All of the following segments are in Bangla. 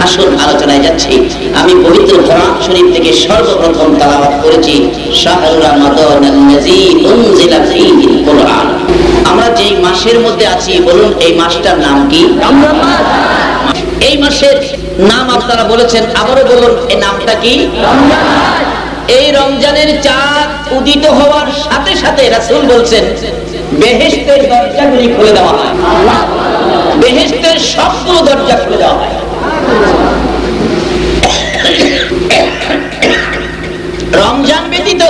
আসল আলোচনায় যাচ্ছি। আমি পবিত্র কোরআন শরীফ থেকে সর্বপ্রথম তেলাওয়াত করেছি শাহরুর রমাদানাল্লাযী উনজিলা ফীহিল কুরআন। আমরা যেই মাসের মধ্যে আছি, বলুন এই মাসটার নাম কি? রমজান মাস। এই মাসের নাম আপনারা বলেছেন, আবারও বলুন এই নামটা কি? রমজান মাস। এই রমজানের চাঁদ উদিত হওয়ার সাথে সাথে রাসূল বলছেন বেহেশতের দরজাগুলি খুলে দেওয়া হয়। বেহেশতের সবগুলো দরজা খুলে দেওয়া হয়। রমজান ব্যতীত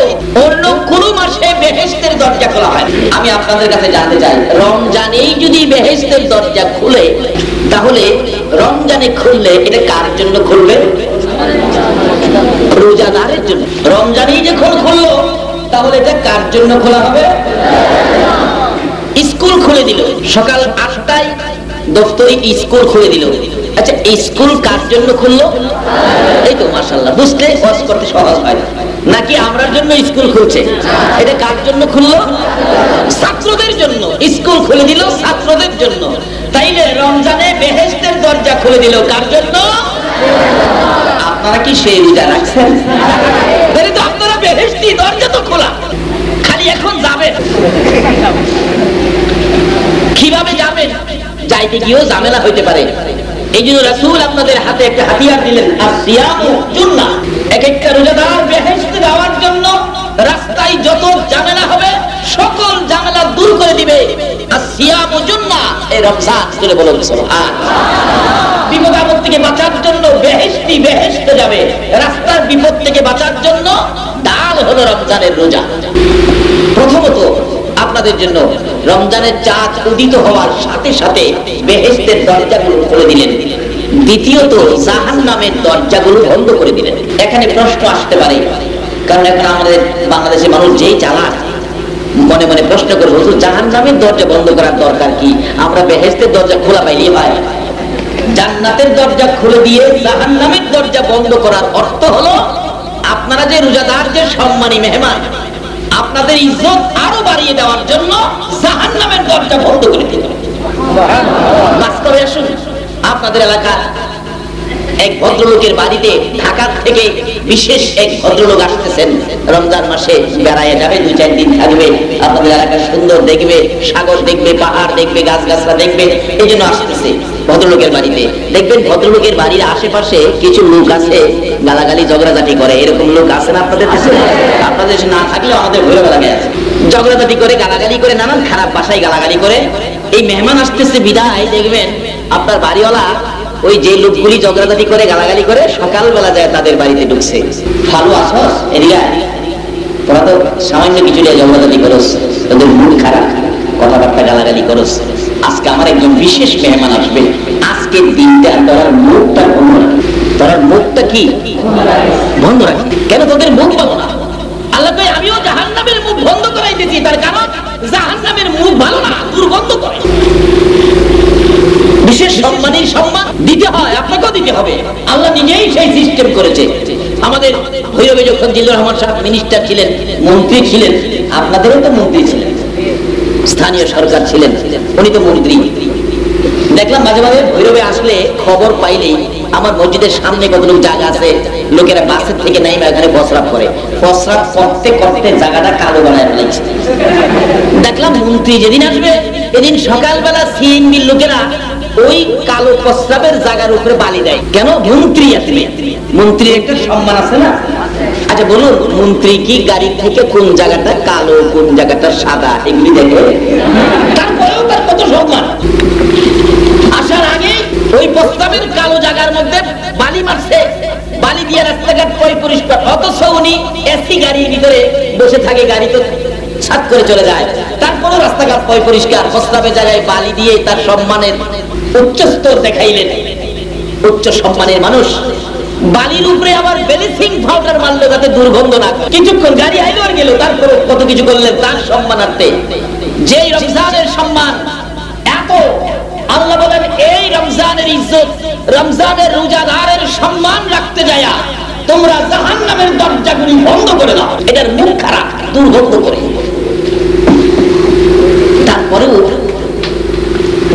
অন্য কোন মাসে বেহেশতের দরজা খোলা হয়? আমি আপনাদের কাছে জানতে চাই, রমজানেই যদি বেহেশতের দরজা খুলে, তাহলে রমজানে খুললে এটা কার জন্য খুলবে? রোজাদারের জন্য। রমজানেই যখন খুললো, তাহলে এটা কার জন্য খোলা হবে? স্কুল খুলে দিল সকাল 8টায়, দপ্তরি স্কুল খুলে দিল। আচ্ছা, স্কুল কার জন্য খুললো? এই তো মাশাআল্লাহ, বুঝতে ওয়াজ করতে সহজ হয়। নাকি আমরার জন্য স্কুল খুলছে? এটা কার জন্য খুললো? ছাত্রদের জন্য। স্কুল খুলে দিল ছাত্রদের জন্য। তাইলে রমজানে বেহেশতের দরজা খুলে দিল কার জন্য? আপনারা কি সেই রোজা রাখছেন? তাহলে তো আপনারা বেহেশতি, দরজা তো খোলা, খালি এখন যাবেন। কিভাবে যাবেন? যাইতে গিয়েও ঝামেলা হইতে পারে। এই জন্য রাসূল আপনাদের হাতে একটা হাতিয়ার দিলেন, আসিয়ামু জুন্নাহ। এক একটা রোজাদার বেহেশতে যাওয়ার জন্য রাস্তায় যত ঝামেলা হবে, সকল ঝামেলা দূর করে দিবে আসিয়ামু জুন্নাহ। এই রমজান ধরে বলুন সুবহানাল্লাহ। বিপদ আপদ থেকে বাঁচার জন্য বেহেশতি বেহেশতে যাবে, রাস্তার বিপদ থেকে বাঁচার জন্য ডাল হলো রমজানের রোজা। প্রথমত আপনাদের জন্য রমজানের চাঁদ উদিত হওয়ার সাথে সাথে বেহেশতের দরজাগুলো খুলে দিলেন। দ্বিতীয়ত জাহান্নামের দরজাগুলো বন্ধ করে দিলেন। এখানে প্রশ্ন আসতে পারে, কারণ এখন আমাদের বাংলাদেশের মানুষ যেই চালাক, মনে মনে প্রশ্ন করে, হুজুর জাহান্নামের দরজা বন্ধ করার দরকার কি? আমরা বেহেশতের দরজা খোলা পাইলেই হয়। জান্নাতের দরজা খুলে দিয়ে জাহান্নামের দরজা বন্ধ করার অর্থ হলো আপনারা যে রোজাদার, যে সম্মানী মেহমান, আপনাদের ইজ্জত আরো বাড়িয়ে দেওয়ার জন্য জাহান্নামের দরজা বন্ধ করে দিল। বাস্তবে আসুন, আপনাদের এলাকার এক ভদ্রলোকের বাড়িতে ঢাকা থেকে বিশেষ এক ভদ্রলোক আসতেছেন। রমজান মাসে বেড়ায় যাবে, 2-4 দিন থাকবে, আপনাদের এলাকা সুন্দর দেখবে, সাগর দেখবে, পাহাড় দেখবে, গাছগাছরা দেখবে, এই জন্য আসতেছে ভদ্রলোকের বাড়িতে। দেখবেন ভদ্রলোকের বাড়ির আশেপাশে কিছু লোক আছে গালাগালি ঝগড়াঝাটি করে। এরকম লোক আছে না আপনাদের দেশে? আপনাদের দেশে না থাকলে আমাদের ভুলে বেড়াবে আছে। ঝগড়াঝাটি করে, গালাগালি করে, নানান খারাপ ভাষায় গালাগালি করে। এই মেহমান আসতেছে বিদায়, দেখবেন আপনার বাড়িওয়ালা ওই যে লোকগুলি ঝগড়াঝাটি করে, গালাগালি করে, সকালবেলা যায় তাদের বাড়িতে ঢুকছে। ভালো আসস, এদিকে তোরা তো সামান্য কিছু নিয়ে ঝগড়াঝাটি করস, তোদের মুড খারাপ, কথাবার্তা গালাগালি করস। আজকে আমার একজন বিশেষ মেহমান আসবে, আজকের দিনটা তোর মুখটা বন্ধ রাখি। তোর মুখটা কি বন্ধ রাখি? কেন তোদের মুখ পাবো না? আল্লাহ কয় আমিও জাহান্নামের মুখ বন্ধ করাইতেছি, তার কারণ জাহান্নামের মুখ ভালো না, দুর্গন্ধ করে। বিশেষ সম্মানের সম্মান দিতে হয়, আপনাকেও দিতে হবে। আল্লাহ নিজেই সেই সিস্টেম করেছে। আমাদের ভৈরবে যখন জিল্লুর রহমান সাহেব মিনিস্টার ছিলেন, মন্ত্রী ছিলেন, আপনাদেরও তো মন্ত্রী ছিলেন, স্থানীয় সরকার ছিলেন, উনি তো মন্ত্রী। দেখলাম মাঝে মাঝে ভৈরবে আসলে খবর পাইলেই আমার মসজিদের সামনে কতটুকু জায়গা আছে, লোকেরা বাসের থেকে নাইমা এখানে প্রস্রাব করে। প্রস্রাব করতে করতে জায়গাটা কালো বানায় ফেলেছে। দেখলাম মন্ত্রী যেদিন আসবে, এদিন সকালবেলা সিএনবির লোকেরা ওই কালো প্রস্রাবের জায়গার উপরে বালি দেয়। কেন? মন্ত্রী আসবে, মন্ত্রীর একটা সম্মান আছে না? আচ্ছা বলুন, মন্ত্রী কি গাড়ি থেকে কোন জায়গাটা কালো, কোন জায়গাটা সাদা এগুলি দেখে? তারপরেও তার কত সম্মান। আসার আগে ওই প্রস্তাবের কালো জায়গার মধ্যে বালি মারছে, বালি দিয়ে রাস্তাঘাট পরিষ্কার, অথচ উনি এসি গাড়ির ভিতরে বসে থাকে, গাড়ি তো ছাদ করে চলে যায়, তারপরেও রাস্তাঘাট পরিষ্কার। প্রস্তাবের জায়গায় বালি দিয়ে তার সম্মানের উচ্চ স্তর দেখাইলেন। উচ্চ সম্মানের মানুষ বালির উপরে আবার ব্লিচিং পাউডার মারলো যাতে দুর্গন্ধ না করে। কিছুক্ষণ গাড়ি আইলো আর গেল, তারপরে কত কিছু করলেন তার সম্মানার্থে। যে রমজানের সম্মান এত, আল্লাহ বলেন এই রমজানের ইজ্জত, রমজানের রোজাদারের সম্মান রাখতে যায়া তোমরা জাহান্নামের দরজাগুলি বন্ধ করে দাও। এটার মুখ খারাপ, দুর্গন্ধ করে। তারপরেও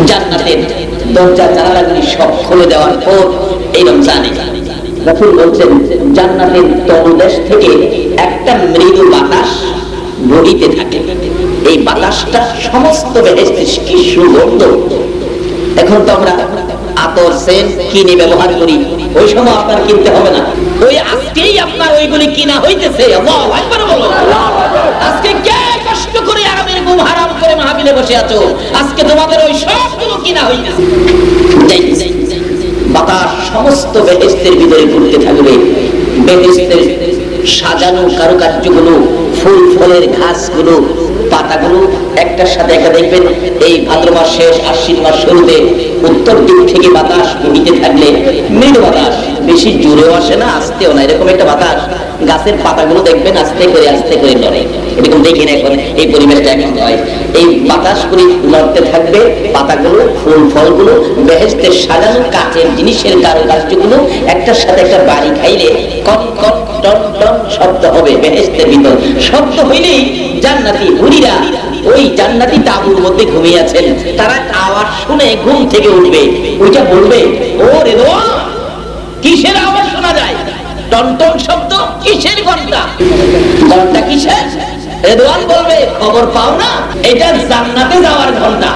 জান্নাতের দরজা জানালাগুলি সব খুলে দেওয়ার পর এই রমজানে রাসূল বলছেন জান্নাতের তলদেশ থেকে একটা মৃদু বাতাস বইতে থাকে। এই বাতাসটা সমস্ত বেহেশতে কি সুগন্ধ। এখন তো আমরা আতর সেন্ট কিনে ব্যবহার করি, ওই সময় আপনার কিনতে হবে না, ওই আজকেই আপনার ওইগুলি কিনা হইতেছে। আল্লাহু আকবার বলো। আজকে কে কষ্ট করে আরামের ঘুম হারাম করে মাহফিলে বসে আছো, আজকে তোমাদের ওই সবগুলো কিনা হইতেছে। বাতাস সমস্ত বেহেশতের ভিতরে ঘুরতে থাকবে। বেহেশতের সাজানো কারুকার্যগুলো, ফুল ফলের ঘাসগুলো, পাতাগুলো একটার সাথে একটা দেখবেন এই ভাদ্র মাস শেষ আশ্বিন মাস শুরুতে উত্তর দিক থেকে বাতাস বইতে থাকলে মৃদু বাতাস, বেশি জোরেও আসে না আস্তেও না, এরকম একটা বাতাস গাছের পাতাগুলো দেখবেন আস্তে করে নড়ে। এরকম দেখি না এখন এই পরিবেশটা এখন হয়। এই বাতাসগুলি নড়তে থাকবে, পাতাগুলো ফুল ফলগুলো বেহেশতের সাজানো কাচের জিনিসের কারুকার্যগুলো একটার সাথে একটা বাড়ি খাইলে কন কন টন টন শব্দ হবে। বেহেশতের ভিতর শব্দ হইলেই জান্নাতি হুরিরা ওই জান্নাতি তাঁবুর মধ্যে ঘুমিয়ে আছেন, তারা আওয়াজ শুনে ঘুম থেকে উঠবে, ওইটা বলবে ও রেদওয়ান, কিসের আওয়াজ শোনা যায়? টন টন শব্দ, কিসের ঘন্টা? ঘন্টা কিসের? রেদওয়ান বলবে খবর পাও না, এটা জান্নাতে যাওয়ার ঘন্টা।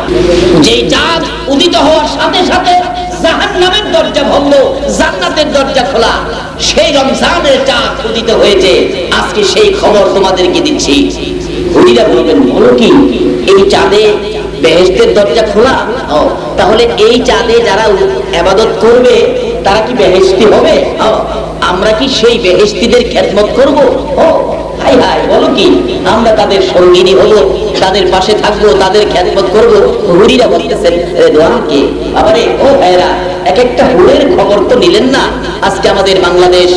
যেই চাঁদ উদিত হওয়ার সাথে সাথে জাহান্নামের দরজা বন্ধ, জান্নাতের দরজা খোলা। সেই রমজানের চাঁদ উদিত হয়েছে, আজকে সেই খবর তোমাদেরকে দিচ্ছি। হুরিরা বলবেন বলো কি, এই চাঁদে বেহেশতের দরজা খোলা? ও, তাহলে এই চাঁদে যারা ইবাদত করবে তারা কি বেহেশতি হবে? আমরা কি সেই বেহেশতিদের খেদমত করব? ও হাই হাই, বলো কি, আমরা তাদের সঙ্গিনী হবো, তাদের পাশে থাকবো, তাদের খেদমত করবো। হুরিরা বলতেছেন রেদওয়ানকে, আবারে ও ভাইরা, এক একটা হুরের খবর তো নিলেন না। আজকে আমাদের বাংলাদেশ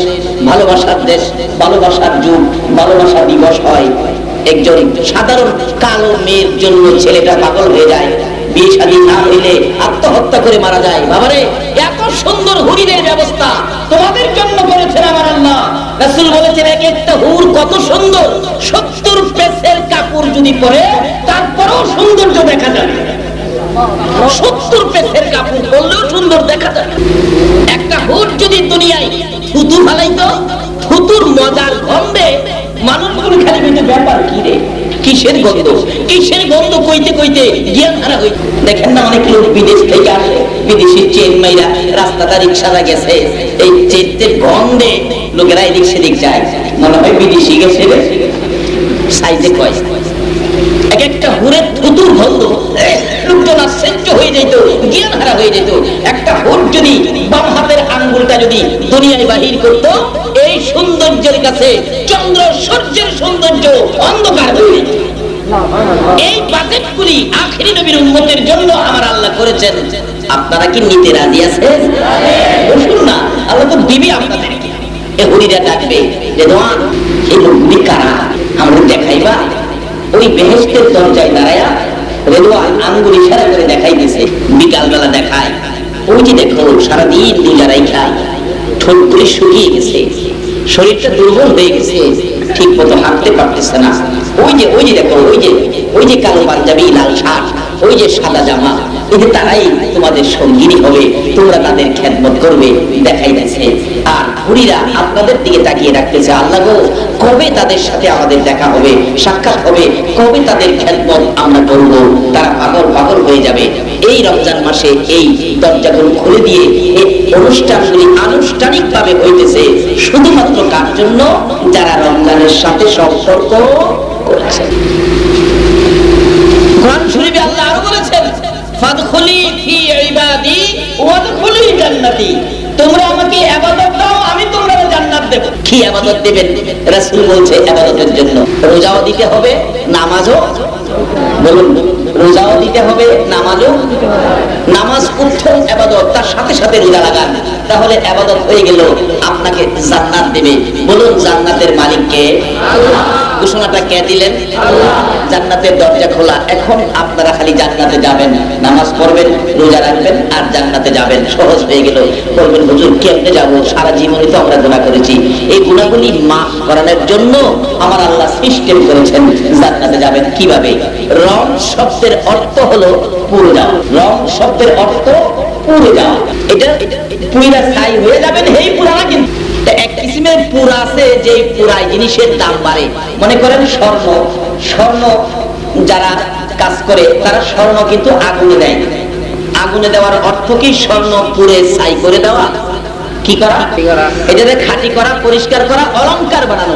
ভালোবাসার দেশ, ভালোবাসার যুগ, ভালোবাসা দিবস হয়। একজন সাধারণ কালো মেয়ের জন্য ছেলেটা পাগল হয়ে যায়, বিয়ে শাদী না হইলে আত্মহত্যা করে মারা যায়। বাবারে, এত সুন্দর হুরিদের ব্যবস্থা তোমাদের জন্য করেছেন আমার আল্লাহ। রাসূল বলেছেন এক একটা হুর কত সুন্দর, 70 পেসের কাপড় যদি পরে তারপরেও সৌন্দর্য দেখা যাবে। 70 পেসের কাপড় পরলেও সুন্দর দেখা যাবে। একটা হুর যদি দুনিয়ায় থুতু ফালাইতো, থুতুর মজার গন্ধে মানুষগুলো খালি বলতে ব্যাপার কি রে, কিসের গন্ধ, কিসের গন্ধ কইতে কইতে জ্ঞান হারা হই। দেখেন না অনেক লোক বিদেশ থেকে আসে, বিদেশি চেন মাইরা রাস্তাটা রিক্সাটা গেছে, এই চেনের গন্ধে লোকেরা এদিক সেদিক যায়, মনে হয় বিদেশি গেছে রে। সাইজে কয় এক একটা হুরের থুতুর গন্ধ, লোকজন আশ্চর্য হয়ে যেত, জ্ঞান হারা হয়ে যেত। একটা হুর যদি বাম হাতের আঙ্গুলটা যদি দুনিয়ায় বাহির করত, এই সৌন্দর্যের কাছে চন্দ্র সূর্যের সৌন্দর্য অন্ধকার হয়ে যেত। এই বাজেটগুলি আখিরি নবীর উম্মতের জন্য আমার আল্লাহ করেছেন। আপনারা কি নিতে রাজি আছেন? বসুন না, আল্লাহ তো দিবি আপনাদেরকে। এই হুরিরা ডাকবে, রেদওয়ান, এই লোকগুলি কারা, আমরা দেখাইবা। ওই বেহেশতের দরজায় দাঁড়ায়া রেদওয়ান আঙ্গুল ইশারা করে দেখাই দিছে, বিকালবেলা দেখায়, ওই যে দেখো সারাদিন রোজা রাইখা ঠোঁটগুলি শুকিয়ে গেছে, শরীরটা দুর্বল হয়ে গেছে, ঠিক মতো হাঁটতে পারতেছে না। ওই যে দেখো, ওই যে কালো পাঞ্জাবি, লাল শার্ট, ওই যে সাদা জামা, এই যে তারাই তোমাদের সঙ্গিনী হবে, তোমরা তাদের খেদমত করবে, দেখাই দিছে। আর হুরিরা আপনাদের দিকে তাকিয়ে রাখতেছে, আল্লাহ গো, কবে তাদের সাথে আমাদের দেখা হবে, সাক্ষাৎ হবে, কবে তাদের খেদমত আমরা করব। তারা পাগল হয়ে যাবে। এই রমজান মাসে এই দরজাগুলো খুলে দিয়ে এই অনুষ্ঠানগুলি আনুষ্ঠানিকভাবে হইতেছে শুধুমাত্র কার জন্য? যারা রমজানের সাথে সম্পর্ক করেছে। কোরআন শরীফে আল্লাহ আরো বলেছেন, ফাদখুলি ফি ইবাদি ওয়াদখুলি জান্নাতি, তোমরা আমাকে ইবাদত দাও, আমি তোমাদের জান্নাত দেব। কি ইবাদত দিবেন? রাসূল বলছে ইবাদতের জন্য রোজাও দিতে হবে, নামাজও, বলুন, রোজাও দিতে হবে, নামাজও। নামাজ উত্তম ইবাদত, তার সাথে সাথে রোজা লাগান, তাহলে ইবাদত হয়ে গেল, আপনাকে জান্নাত দেবে। বলুন, জান্নাতের মালিক কে? আল্লাহ। ঘোষণাটা কে দিলেন? আল্লাহ। জান্নাতের দরজা খোলা, এখন আপনারা খালি জান্নাতে যাবেন, নামাজ পড়বেন, রোজা রাখবেন আর জান্নাতে যাবেন, সহজ হয়ে গেল। বলবেন হুজুর কেমনে জান্নাতে যাব, সারা জীবনে তো আমরা গুনাহ করেছি, এই গুনাহগুলি মাফ করানোর জন্য আমার আল্লাহ সিস্টেম করেছেন জান্নাতে যাবেন কিভাবে। রং শব্দের অর্থ হলো পুড়ে যাওয়া, রং শব্দের অর্থ পুড়ে যাওয়া। এটা পুরা ছাই হয়ে যাবেন, এই পুরা না, কিন্তু এক কিসিমের পুরা আছে যে পুরাই জিনিসের দাম বাড়ে। মনে করেন স্বর্ণ যারা কাজ করে তারা স্বর্ণ কিন্তু আগুনে দেয়, আগুনে দেওয়ার অর্থ কি স্বর্ণ পুড়ে ছাই করে দেওয়া, কি করা, এটাতে খাঁটি করা, পরিষ্কার করা, অলংকার বানানো,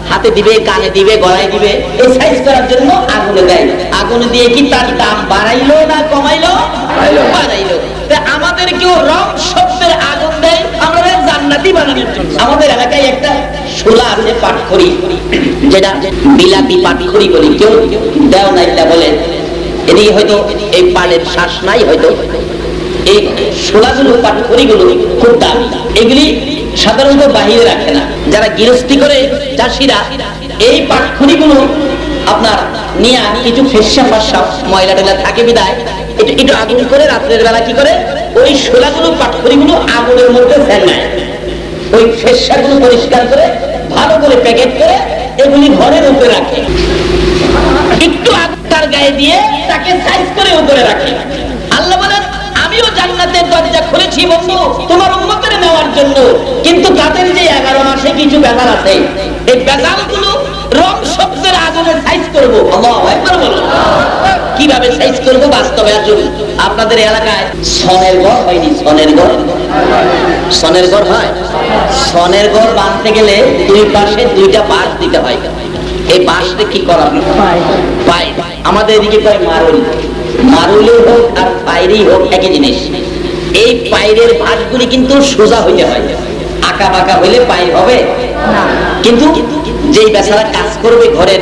হাতে দিবে, কানে দিবে, গলায় দিবে, এই সাইজ করার জন্য আগুনে দেয়। আগুনে দিয়ে কি তার দাম বাড়াইলো না কমাইলো? বাড়াইলো। আমাদের কেউ রং শব্দের আগুন দেয় আমরা জান্নাতি বানানোর জন্য। আমাদের এলাকায় একটা শোলা আছে পাটখড়ি, যেটা বিলাতি পাটখড়ি বলি, কেউ দেও নাই বলে, এদিকে হয়তো এই পাড়ের শ্বাস নাই, হয়তো এই শোলাগুলো পাটখড়িগুলো খুব দামি, এগুলি সাধারণত বাহিরে রাখে না। যারা গৃহস্থী করে চাষিরা এই পাটখড়িগুলো আপনার নিয়ে কিছু ফেসা ফাঁসা ময়লা টেলা থাকে বিদায় একটু আগুন করে রাত্রের বেলা কি করে ওই শোলাগুলো পাটখড়িগুলো আগুনের মধ্যে ফেলায়, ওই ফেসাগুলো পরিষ্কার করে ভালো করে প্যাকেট করে এগুলি ঘরের উপরে রাখে, একটু আগুন গায়ে দিয়ে তাকে সাইজ করে উপরে রাখে। আল্লাহ বলেন আমিও জান্নাতের দরজা খুলেছি বন্ধু তোমার উম্মতের নেওয়ার জন্য, কিন্তু তাদের যে 11 মাসে কিছু বেজাল আছে, এই বেজালগুলো রং শব্দের আগুনে সাইজ করব। আল্লাহু আকবার বলুন। কিভাবে সাইজ করব বাস্তবে আসুন। আপনাদের এলাকায় সনের ঘর হয়নি? সনের ঘর হয়। সনের ঘর বাঁধতে গেলে দুই পাশে দুইটা বাঁশ দিতে হয়। এই বাঁশটা কি করা পাই, আমাদের এদিকে কয় মারুলি হোক আর পায়রি হোক একই জিনিস। এই পাইরের ভাঁজগুলি কিন্তু সোজা হইতে হয়, আঁকা বাঁকা হইলে পাইর হবে না। কিন্তু যেই বেচারা কাজ করবে ঘরের,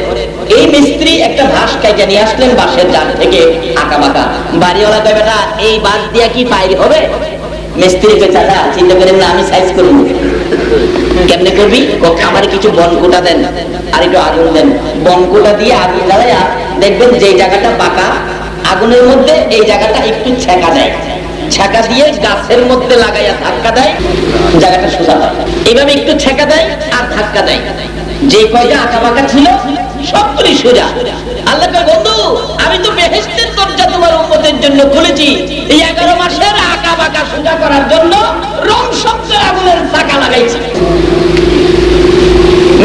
এই মিস্ত্রি একটা ভাঁজ কাইটা নিয়ে আসলেন বাঁশের জাল থেকে, আঁকা বাঁকা, বাড়িওয়ালা কয় বেটা এই বাঁশ দিয়া কি পাইর হবে? মিস্ত্রি বেচারা চিন্তা করেন না আমি সাইজ করব। কেমনে করবি? আমার কিছু বনকুটা দেন আর একটু আগুন দেন, বনকুটা দিয়ে আগুন জ্বালায়া দেখবেন যে জায়গাটা বাঁকা আগুনের মধ্যে এই জায়গাটা একটু ছেঁকা দেয়, ছেঁকা দিয়ে গাছের মধ্যে লাগাইয়া ধাক্কা দেয়, জায়গাটা সোজা হয়। এইভাবে একটু ছেঁকা দেয় আর ধাক্কা দেয়, যে কয়টা আঁকা বাঁকা ছিল সবগুলি সোজা। আল্লাহ কয় বন্ধু আমি তো বেহেশতের দরজা তোমার উম্মতের জন্য খুলেছি, এই 11 মাসের আঁকা বাঁকা সোজা করার জন্য রং শব্দের আগুনের চাকা লাগাইছি।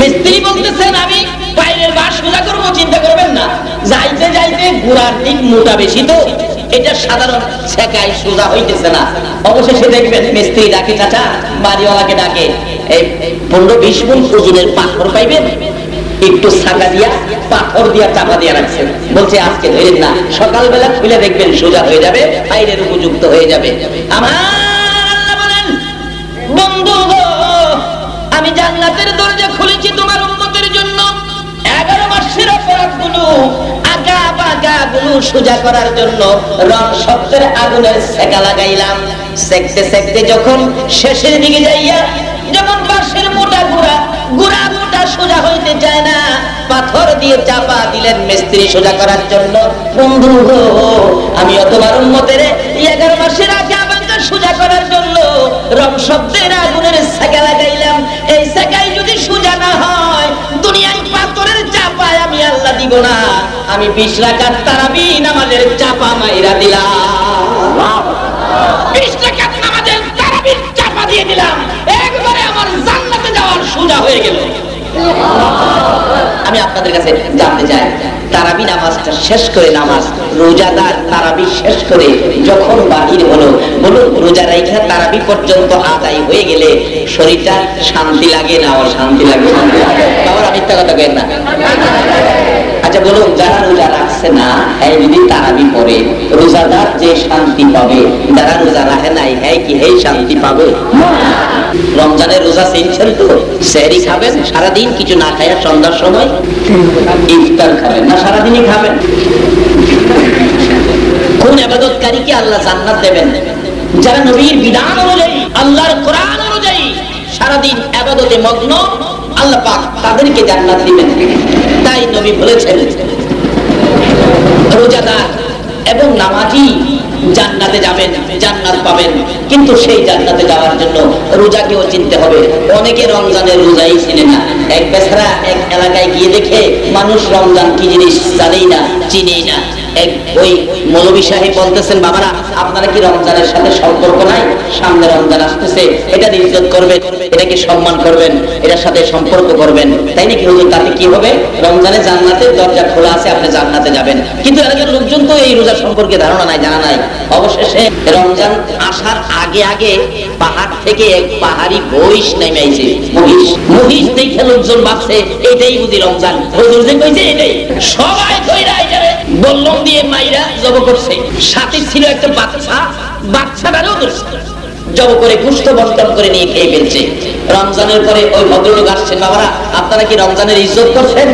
মিস্ত্রি বলতেছেন আমি বাইরের বাঁশ সোজা করবো, চিন্তা করবেন না, যাইতে যাইতে গোড়ার দিক মোটা বেশি তো এটা সাধারণ ছেঁকায় সোজা হইতেছে না। অবশেষে দেখবেন মিস্ত্রি ডাকে, চাচা বাড়িওয়ালাকে ডাকে, এই 15-20 মণ ওজনের পাথর পাইবেন, একটু ছাকা দিয়া পাথর দিয়া চাপা দিয়া রাখছে, বলছে আজকে ধরেন না, সকালবেলা খুলে দেখবেন সোজা হয়ে যাবে, বাইরের উপযুক্ত হয়ে যাবে। আমার আল্লাহ বলেন বন্ধু গো আমি জান্নাতের দরজা খুলেছি তোমার উম্মতের জন্য, 11 মাসের অপরাধগুলো আঁকা বাঁকা গুলো সোজা করার জন্য রং শব্দের আগুনের ছেঁকা লাগাইলাম। সেকতে সেকতে যখন শেষের দিকে যাইয়া যেমন বাঁশের মোটা গুড়া মোটা সোজা হইতে চায় না, পাথর দিয়ে চাপা দিলেন মিস্ত্রি সোজা করার জন্য। বন্ধু গো আমিও তোমার উম্মতের 11 মাসের আঁকা বাঁকা সোজা করার জন্য রং শব্দের আগুনের ছেঁকা লাগাইলাম। এই ছেঁকাই যদি সোজা না হয় দুনিয়ায় পাথরের চাপায় আমি আল্লাহ দিব না, আমি 20 রাকাত তারাবি নামাজের চাপা মাইরা দিলাম, 20 রাকাত নামাজের তারাবির চাপা দিয়ে দিলাম, একবারে আমার জান্নাতে যাওয়ার সোজা হয়ে গেল। আমি আপনাদের কাছে জানতে চাই তারাবি নামাজটা শেষ করে, নামাজ রোজাদার তারাবি শেষ করে যখন বাহির হলো, বলুন রোজা রাইখা তারাবি পর্যন্ত আদায় হয়ে গেলে শরীরটা শান্তি লাগে না অশান্তি লাগে? বাবার মিথ্যা কথা কেন না? আচ্ছা বলুন যারা রোজা রাখছে না এই যদি তারাবি পড়ে রোজাদার যে শান্তি পাবে, যারা রোজা রাখে নাই হ্যাঁ কি এই শান্তি পাবে? রমজানের রোজা চিনছেন তো, সেহরি খাবেন সারাদিন কিছু না খাইয়া সন্ধ্যার সময় ইফতার খাবেন না, সারাদিনই খাবেন। কোন ইবাদতকারীকে আল্লাহ জান্নাত দেবেন? যারা নবীর বিধান অনুযায়ী আল্লাহর কোরআন অনুযায়ী সারাদিন ইবাদতে মগ্ন, আল্লাহ পাক তাদেরকে জান্নাত দিবেন। তাই নবী বলেছেন রোজাদার এবং নামাজি জান্নাতে যাবেন, জান্নাত পাবেন। কিন্তু সেই জান্নাতে যাওয়ার জন্য রোজাকেও চিনতে হবে। অনেকে রমজানের রোজাই চিনে না। এক বেচারা এক এলাকায় গিয়ে দেখে মানুষ রমজান কি জিনিস জানেই না, চিনেই না। এক ওই মৌলভী সাহেব বলতেছেন, বাবারা আপনারা কি রমজানের সাথে সম্পর্ক নাই? সামনে রমজান আসতেছে, এটা ইজ্জত করবেন, এটাকে সম্মান করবেন, এটার সাথে সম্পর্ক করবেন। তাই নাকি হুজুর? তাতে কি হবে? রমজানে জান্নাতের দরজা খোলা আছে, আপনি জান্নাতে যাবেন। কিন্তু এলাকার লোকজন তো এই রোজা সম্পর্কে ধারণা নাই, জানা নাই। অবশেষে রমজান আসার আগে আগে পাহাড় থেকে এক পাহাড়ি মহিষ নেমে আইছে। মহিষ দেখে লোকজন ভাবছে এটাই বুঝি রমজান। হুজুর যে কইছে এটাই। সবাই কইরা এটারে বল্লম দিয়ে মাইরা জব করছে। সাথে ছিল একটা বাচ্চা, বাচ্চাটারও ধরছে, জব করে গোশত বন্টন করে নিয়ে খেয়ে ফেলছে। রমজানের পরে ওই ভদ্রলোক আসছেন, বাবারা আপনারা কি রমজানের ইজ্জত করছেন?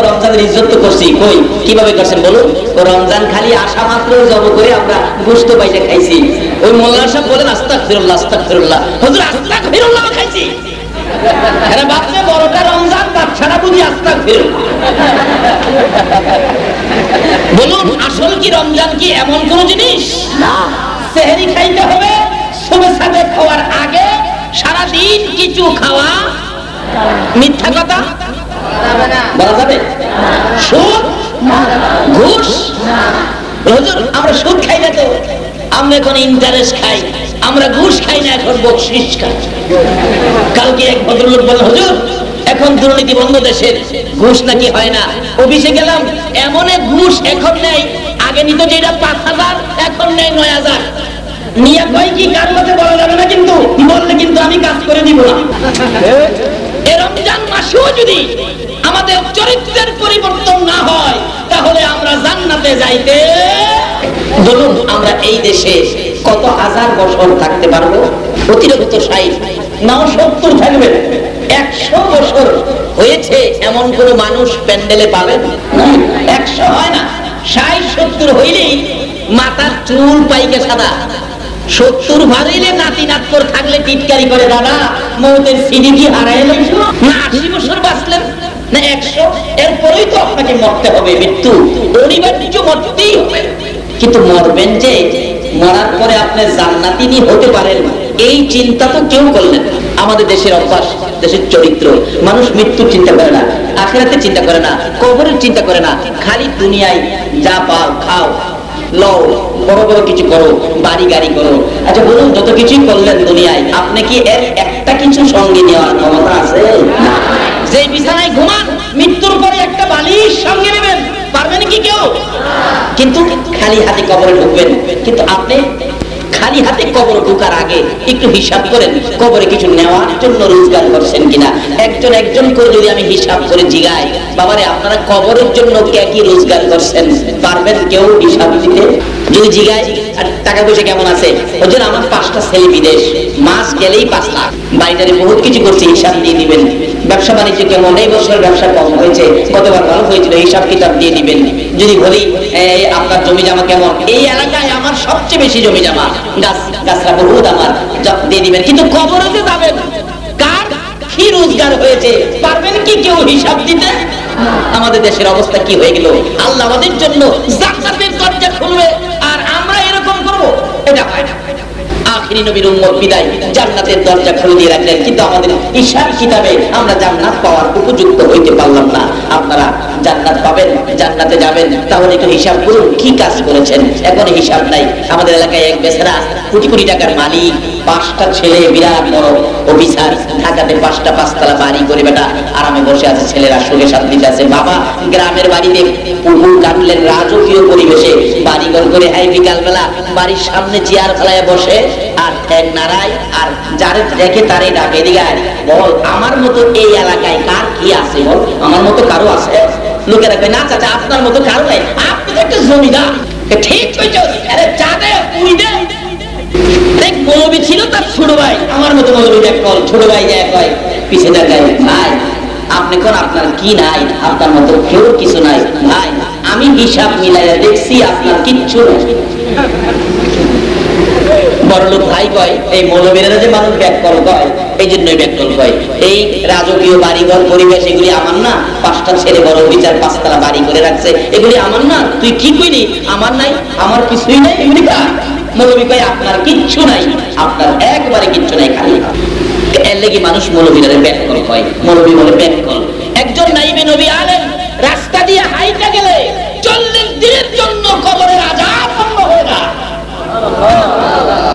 রমজানের ইজ্জত তো করছি। কই কিভাবে করছেন বলুন? রমজান খালি আসা মাত্র জব করে আমরা গোশত পাইতে খাইছি। ওই মোল্লা সাহেব বলেন আস্তাগফিরুল্লাহ, আস্তাগফিরুল্লাহ। হুজুর আস্তাগফিরুল্লাহ খাইছি? এরা ভাবছে বড়টা রমজান, বাচ্চারা বুঝি আস্তাগফিরুল্লাহ। বলুন আসল কি রমজান কি এমন কোন জিনিস না? সেহরি খাইতে হবে, সুবহ সাদেক খাওয়ার আগে সারাদিন কিছু খাওয়া মিথ্যা কথা বলা যাবে? সুদ, ঘুষ, হুজুর আমরা সুদ খাই না তো, আমরা এখন ইন্টারেস্ট খাই, আমরা ঘুষ খাই না, এখন বকশিশ খাই। কালকে এক ভদ্রলোক বলল, হুজুর এখন দুর্নীতি বন্ধ দেশের, ঘুষ নাকি হয় না। অফিসে গেলাম, এমন এক ঘুষ এখন নেই, আগে নিত যেটা ৫,০০০, এখন নেই ৯,০০০। নিয়ে কয় কি কার মধ্যে বলা যাবে না, কিন্তু বললে কিন্তু আমি কাজ করে দিব না। এই রমজান মাসেও যদি আমাদের চরিত্রের পরিবর্তন না হয়, তাহলে আমরা জান্নাতে যাইতে। বলুন আমরা এই দেশে কত হাজার বছর থাকতে পারবো? অতিরিক্ত ৬০ নাও ৭০ থাকবেন। ১০০ বছর হয়েছে এমন কোন মানুষ প্যান্ডেলে পাবেন? ১০০ হয় না, ৬০-৭০ হইলেই মাথার চুল পাইকে সাদা। ৭০ ভারিলে নাতি নাতকর থাকলে টিটকারি করে, দাদা মৌতের সিঁড়ি কি হারাই লাইছো না? ৮০ বছর বাঁচলেন না ১০০? এরপরেই তো আপনাকে মরতে হবে, মৃত্যু অনিবার্য, মরতেই হবে। কিন্তু মরবেন যে, মরার পরে আপনি জান্নাতি হতে পারেন, এই চিন্তা তো কেউ করলেন না। আমাদের দেশের অভ্যাস, দেশের চরিত্র, মানুষ মৃত্যুর চিন্তা করে না, আখিরাতের চিন্তা করে না, কবরের চিন্তা করে না। খালি দুনিয়ায় যা পাও খাও, লও, বড় বড় কিছু করো, বাড়ি গাড়ি করো। আচ্ছা বলুন, যত কিছুই করলেন দুনিয়ায়, আপনি কি এর একটা কিছু সঙ্গে নেওয়ার ক্ষমতা আছে? যে বিছানায় ঘুমান, মৃত্যুর পরে একটা বালিশ সঙ্গে নেবেন, পারবেন কি কেউ? কিন্তু খালি হাতে কবরে ঢুকবেন। কিন্তু আপনি খালি হাতে কবরে ঢোকার আগে একটু হিসাব করেন, কবরে কিছু নেওয়ার জন্য রোজগার করছেন কিনা। একজন একজন করে যদি আমি হিসাব করে জিগাই, বাবারে আপনারা কবরের জন্য কে কি রোজগার করছেন, পারবেন কেউ হিসাব দিতে? যদি জিগাই আর টাকা পয়সা কেমন আছে, ওই জন্য আমার ৫টা ছেলে বিদেশ, মাস গেলেই ৫ লাখ, বাড়িটারে বহুত কিছু করছে, হিসাব দিয়ে দিবেন। ব্যবসা বাণিজ্য কেমন, এই বছর ব্যবসা কম হয়েছে, গতবার ভালো হয়েছিল, হিসাব কিতাব দিয়ে দিবেন। যদি বলি আপনার জমি জমা কেমন, এই এলাকায় আমার সবচেয়ে বেশি জমি জমা, গাছরা বহুত আমার, দিয়ে দিবেন। কিন্তু কবরেতে যাবেন, কার কি রোজগার হয়েছে, পারবেন কি কেউ হিসাব দিতে? আমাদের দেশের অবস্থা কি হয়ে গেল? আল্লাহ আমাদের জন্য জান্নাতের দরজা খুলবে আর আমরা এরকম করব, এটা হয় না। আখিরি নবীর উম্মত বিদায় জান্নাতের দরজা খুলে দিয়ে রাখলেন, কিন্তু আমাদের হিসাব কিতাবে আমরা জান্নাত পাওয়ার উপযুক্ত হইতে পারলাম না। আপনারা জান্নাত পাবেন, জান্নাতে যাবেন, তাহলে একটু হিসাব করুন কি কাজ করেছেন। এখন হিসাব নাই। আমাদের এলাকায় এক বেচারা কোটি কোটি টাকার মালিক, ৫টা ছেলে, বিরাট বড় অফিসার, ঢাকাতে ৫টা ৫তলা বাড়ি করে বেটা আরামে বসে আছে, ছেলেরা সুখে শান্তিতে আছে। বাবা গ্রামের বাড়িতে পুকুর কাটলেন, রাজকীয় পরিবেশে বাড়িঘর করে, হাই বিকালবেলা বাড়ির সামনে চেয়ার ফেলায় বসে আর ঠ্যাং নাড়ায়, আর যারে দেখে তারে ডাকে, দিগায় বল আমার মতো এই এলাকায় কার কি আছে, বল আমার মতো কারো আছে? লোকেরা কয় না চাচা আপনার মতো কারো নাই, আপনি তো একটা জমিদার। ঠিক কইছো, আরে চা দে, পুরি দে। দেখ মৌলবী ছিল তার ছোট ভাই, আমার মতো মৌলবী দেখ কল, ছোট ভাই দেখ কয় পিছে দেখায়, ভাই আপনি কোন আপনার কি নাই, আপনার মতো কেউ কিছু নাই ভাই, আমি হিসাব মিলাইয়া দেখছি আপনার কিচ্ছু নাই। বড়লোক ভাই কয় এই মৌলবীরা যে মানুষ ব্যাককল কয়, এই জন্যই ব্যাককল কয়। এই রাজকীয় বাড়িঘর পরিবেশ এগুলি আমার না, 5টা ছেলে বড় বিচার 5তলা বাড়ি করে রাখছে, এগুলি আমার না। তুই কি কইলি আমার নাই, আমার কিছুই নাই, এগুলি কার? মৌলবী কয় আপনার কিচ্ছু নাই, আপনার একবারে কিচ্ছু নাই, খালি। এর লাগি মানুষ মৌলবীরা ব্যাককল কয়, মৌলবী বলে ব্যাককল।